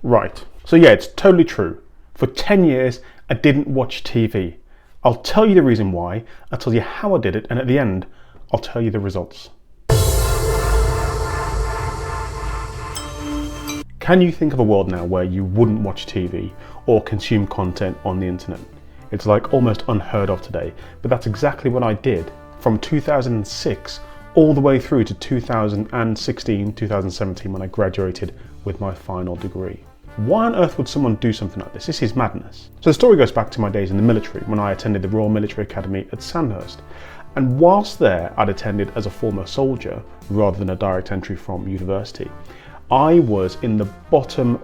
Right, so yeah, it's totally true. For 10 years, I didn't watch TV. I'll tell you the reason why, I'll tell you how I did it, and at the end, I'll tell you the results. Can you think of a world now where you wouldn't watch TV or consume content on the internet? It's like almost unheard of today, but that's exactly what I did from 2006 all the way through to 2016, 2017 when I graduated with my final degree. Why on earth would someone do something like this? This is madness. So the story goes back to my days in the military when I attended the Royal Military Academy at Sandhurst. And whilst there, I'd attended as a former soldier rather than a direct entry from university. I was in the bottom,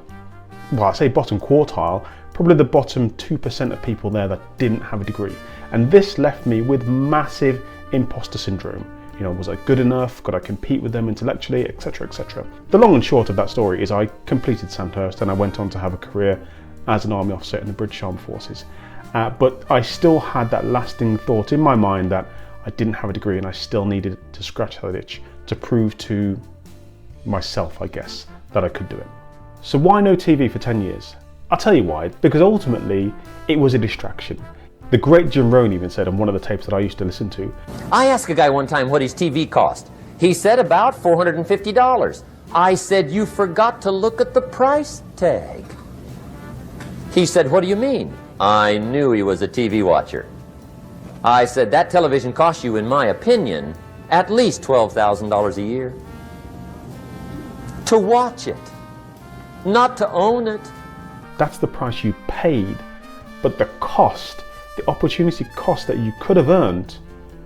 well, I say bottom quartile, probably the bottom 2% of people there that didn't have a degree. And this left me with massive imposter syndrome. You know, was I good enough? Could I compete with them intellectually, etc., etc. The long and short of that story is I completed Sandhurst and I went on to have a career as an army officer in the British Armed Forces. But I still had that lasting thought in my mind that I didn't have a degree and I still needed to scratch that itch to prove to myself, I guess, that I could do it. So why no TV for 10 years? I'll tell you why, because ultimately it was a distraction. The great Rohn even said on one of the tapes that I used to listen to, I asked a guy one time what his TV cost. He said about $450. I said, you forgot to look at the price tag. He said, what do you mean? I knew he was a TV watcher. I said, that television costs you, in my opinion, at least $12,000 a year. To watch it, not to own it. That's the price you paid, but the cost, the opportunity cost that you could have earned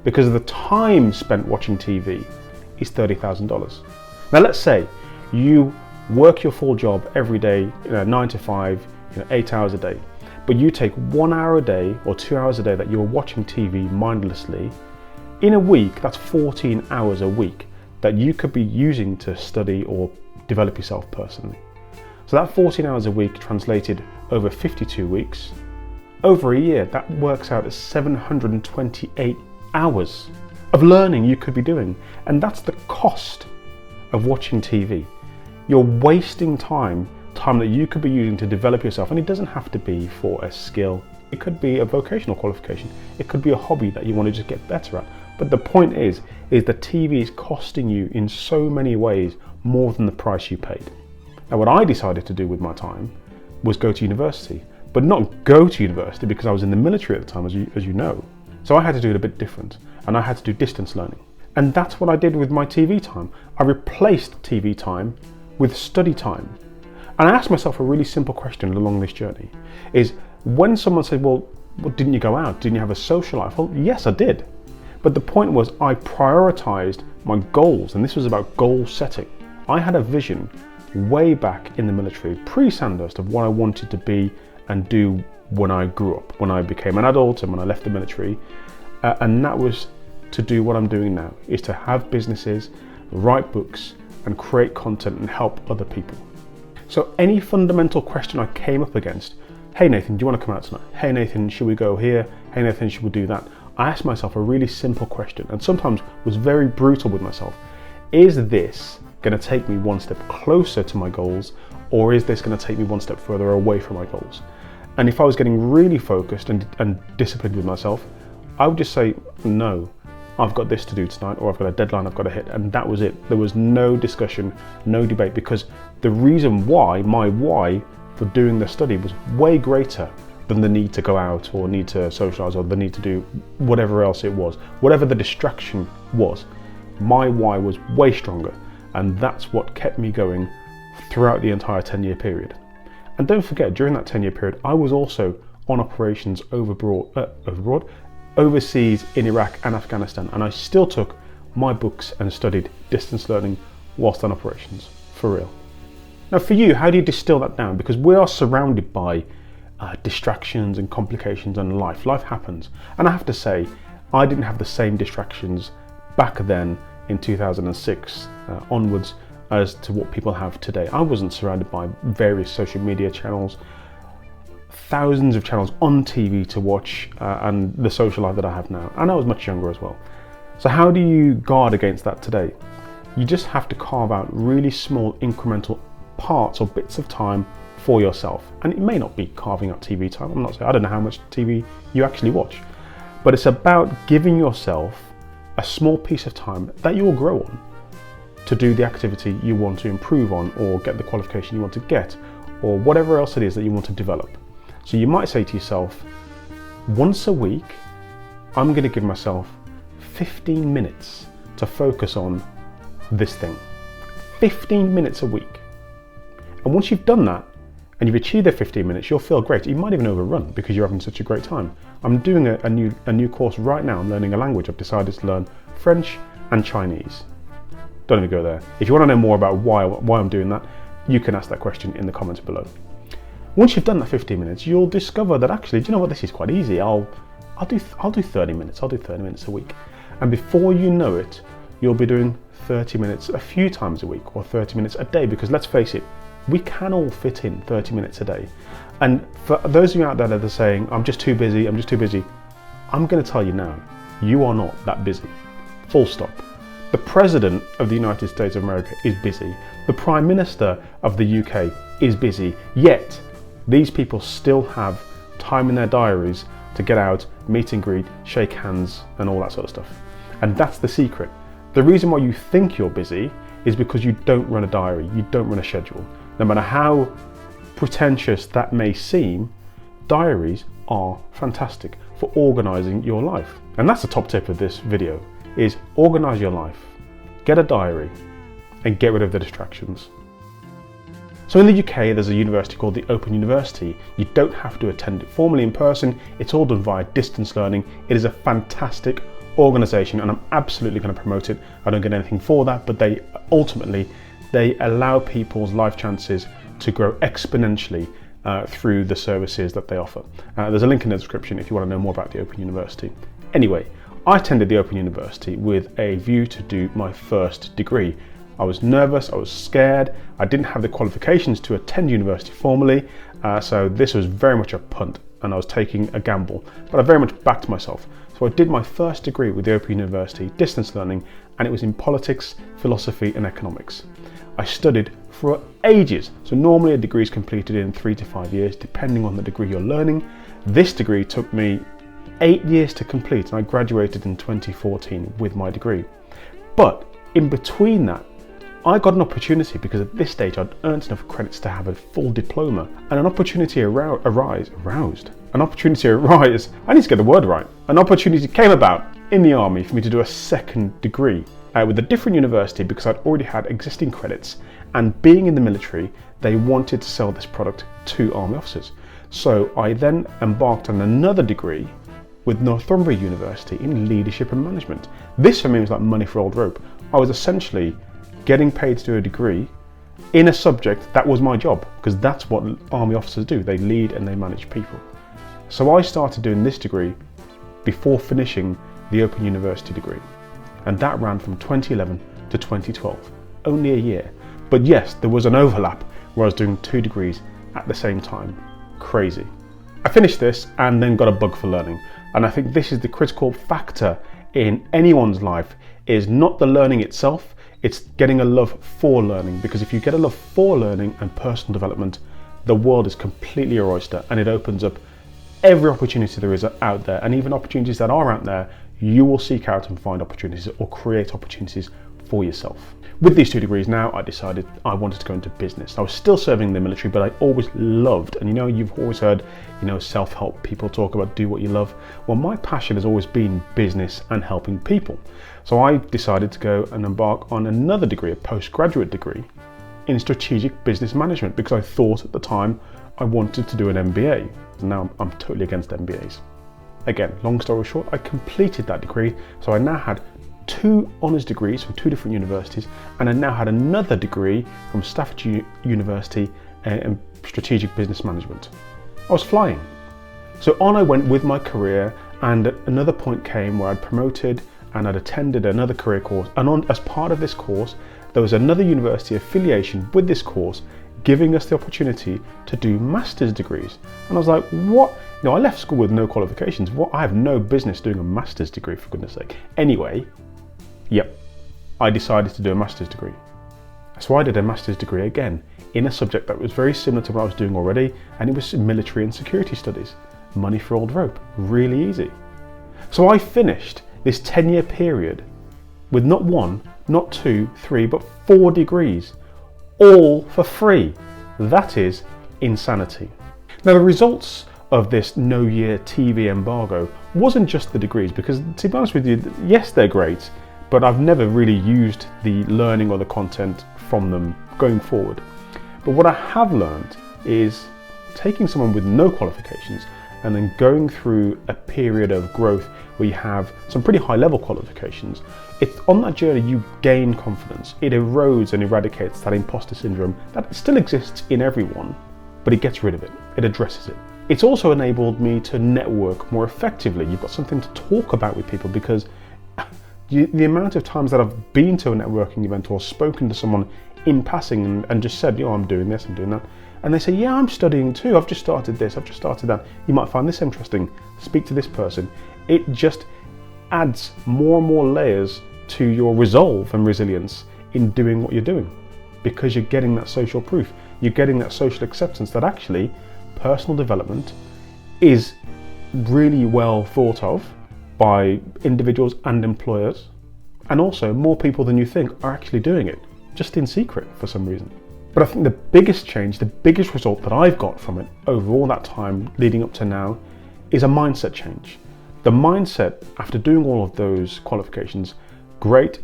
because of the time spent watching TV is $30,000. Now let's say you work your full job every day, 9 to 5, 8 hours a day, but you take 1 hour a day or 2 hours a day that you're watching TV mindlessly. In a week, that's 14 hours a week that you could be using to study or develop yourself personally. So that 14 hours a week translated over 52 weeks, over a year, that works out as 728 hours of learning you could be doing. And that's the cost of watching TV. You're wasting time that you could be using to develop yourself. And it doesn't have to be for a skill. It could be a vocational qualification. It could be a hobby that you want to just get better at. But the point is that TV is costing you in so many ways more than the price you paid. Now what I decided to do with my time was go to university, but not go to university because I was in the military at the time, as you know. So I had to do it a bit different, and I had to do distance learning. And that's what I did with my TV time. I replaced TV time with study time. And I asked myself a really simple question along this journey, is when someone said, well, didn't you go out? Didn't you have a social life? Well, yes, I did. But the point was I prioritized my goals, and this was about goal setting. I had a vision way back in the military, pre-Sandhurst, of what I wanted to be and do when I grew up, when I became an adult and when I left the military. And that was to do what I'm doing now, is to have businesses, write books, and create content and help other people. So any fundamental question I came up against, hey Nathan, do you want to come out tonight? Hey Nathan, should we go here? Hey Nathan, should we do that? I asked myself a really simple question, and sometimes was very brutal with myself. Is this going to take me one step closer to my goals, or is this going to take me one step further away from my goals? And if I was getting really focused and disciplined with myself, I would just say, no, I've got this to do tonight, or I've got a deadline I've got to hit, and that was it. There was no discussion, no debate, because the reason why, my why for doing the study was way greater than the need to go out or need to socialize or the need to do whatever else it was. Whatever the distraction was, my why was way stronger. And that's what kept me going throughout the entire 10-year period. And don't forget, during that 10-year period, I was also on operations overseas in Iraq and Afghanistan. And I still took my books and studied distance learning whilst on operations, for real. Now for you, how do you distill that down? Because we are surrounded by distractions and complications in life. Life happens. And I have to say, I didn't have the same distractions back then in 2006 onwards as to what people have today. I wasn't surrounded by various social media channels, thousands of channels on TV to watch, and the social life that I have now. And I was much younger as well. So how do you guard against that today? You just have to carve out really small incremental parts or bits of time for yourself. And it may not be carving out TV time. I'm not saying, I don't know how much TV you actually watch, but it's about giving yourself a small piece of time that you will grow on to do the activity you want to improve on, or get the qualification you want to get, or whatever else it is that you want to develop. So you might say to yourself, once a week, I'm going to give myself 15 minutes to focus on this thing. 15 minutes a week. And once you've done that, and you've achieved the 15 minutes, you'll feel great. You might even overrun because you're having such a great time. I'm doing a new course right now. I'm learning a language. I've decided to learn French and Chinese. Don't even go there. If you want to know more about why I'm doing that, you can ask that question in the comments below. Once you've done that 15 minutes, you'll discover that actually, do you know what, this is quite easy. I'll do 30 minutes. I'll do 30 minutes a week. And before you know it, you'll be doing 30 minutes a few times a week, or 30 minutes a day, because let's face it, we can all fit in 30 minutes a day. And for those of you out there that are saying, I'm just too busy, I'm going to tell you now, you are not that busy. Full stop. The President of the United States of America is busy. The Prime Minister of the UK is busy. Yet, these people still have time in their diaries to get out, meet and greet, shake hands, and all that sort of stuff. And that's the secret. The reason why you think you're busy is because you don't run a diary, you don't run a schedule. No matter how pretentious that may seem, diaries are fantastic for organising your life. And that's the top tip of this video, is organise your life, get a diary, and get rid of the distractions. So in the UK, there's a university called the Open University. You don't have to attend it formally in person. It's all done via distance learning. It is a fantastic organisation, and I'm absolutely going to promote it. I don't get anything for that, but they allow people's life chances to grow exponentially through the services that they offer. There's a link in the description if you want to know more about the Open University. Anyway, I attended the Open University with a view to do my first degree. I was nervous, I was scared, I didn't have the qualifications to attend university formally, so this was very much a punt, and I was taking a gamble, but I very much backed myself. So I did my first degree with the Open University, distance learning, and it was in politics, philosophy and economics. I studied for ages, so normally a degree is completed in 3 to 5 years, depending on the degree you're learning. This degree took me 8 years to complete, and I graduated in 2014 with my degree. But in between that, I got an opportunity, because at this stage I'd earned enough credits to have a full diploma, and an opportunity An opportunity came about in the army for me to do a second degree with a different university, because I'd already had existing credits, and being in the military, they wanted to sell this product to army officers. So I then embarked on another degree with Northumbria University in leadership and management. This for me was like money for old rope. I was essentially getting paid to do a degree in a subject that was my job, because that's what army officers do. They lead and they manage people. So I started doing this degree before finishing the Open University degree. And that ran from 2011 to 2012, only a year. But yes, there was an overlap where I was doing 2 degrees at the same time. Crazy. I finished this and then got a bug for learning. And I think this is the critical factor in anyone's life, is not the learning itself, it's getting a love for learning. Because if you get a love for learning and personal development, the world is completely your oyster, and it opens up every opportunity there is out there, and even opportunities that are out there, you will seek out and find opportunities or create opportunities for yourself. With these 2 degrees now, I decided I wanted to go into business. I was still serving the military, but I always loved, and you've always heard, self-help people talk about do what you love. Well, my passion has always been business and helping people. So I decided to go and embark on another degree, a postgraduate degree in strategic business management, because I thought at the time I wanted to do an MBA. Now I'm totally against MBAs. Again, long story short, I completed that degree, so I now had 2 honours degrees from 2 different universities, and I now had another degree from Staffordshire University in strategic business management. I was flying. So on I went with my career, and another point came where I'd promoted and I'd attended another career course, and as part of this course there was another university affiliation with this course giving us the opportunity to do master's degrees. And I was like, what? I left school with no qualifications. What? I have no business doing a master's degree, for goodness sake. Anyway, yep, I decided to do a master's degree. So I did a master's degree again in a subject that was very similar to what I was doing already, and it was military and security studies. Money for old rope, really easy. So I finished this 10-year period with not one, not two, three, but 4 degrees, all for free. That is insanity. Now the results of this no-year TV embargo wasn't just the degrees, because to be honest with you, yes, they're great, but I've never really used the learning or the content from them going forward. But what I have learned is taking someone with no qualifications and then going through a period of growth where you have some pretty high level qualifications. It's on that journey you gain confidence. It erodes and eradicates that imposter syndrome that still exists in everyone, but it gets rid of it. It addresses it. It's also enabled me to network more effectively. You've got something to talk about with people, because the amount of times that I've been to a networking event or spoken to someone in passing and just said, I'm doing this, I'm doing that. And they say, yeah, I'm studying too. I've just started this, I've just started that. You might find this interesting. Speak to this person. It just adds more and more layers to your resolve and resilience in doing what you're doing, because you're getting that social proof. You're getting that social acceptance that actually personal development is really well thought of by individuals and employers, and also more people than you think are actually doing it, just in secret for some reason. But I think the biggest change, the biggest result that I've got from it over all that time leading up to now is a mindset change. The mindset, after doing all of those qualifications, great,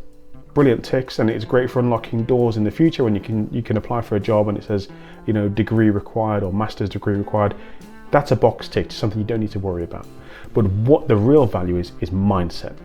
brilliant ticks, and it's great for unlocking doors in the future when you can apply for a job and it says, degree required or master's degree required. That's a box tick, something you don't need to worry about. But what the real value is mindset.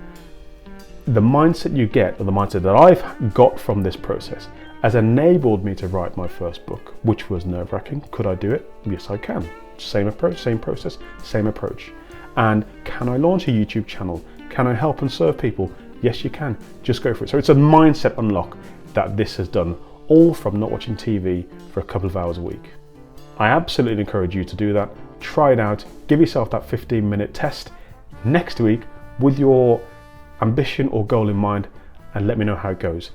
The mindset you get, or the mindset that I've got from this process, has enabled me to write my first book, which was nerve-wracking. Could I do it? Yes, I can. Same approach, same process, same approach. And can I launch a YouTube channel? Can I help and serve people? Yes, you can. Just go for it. So it's a mindset unlock that this has done, all from not watching TV for a couple of hours a week. I absolutely encourage you to do that. Try it out. Give yourself that 15-minute test next week with your ambition or goal in mind, and let me know how it goes.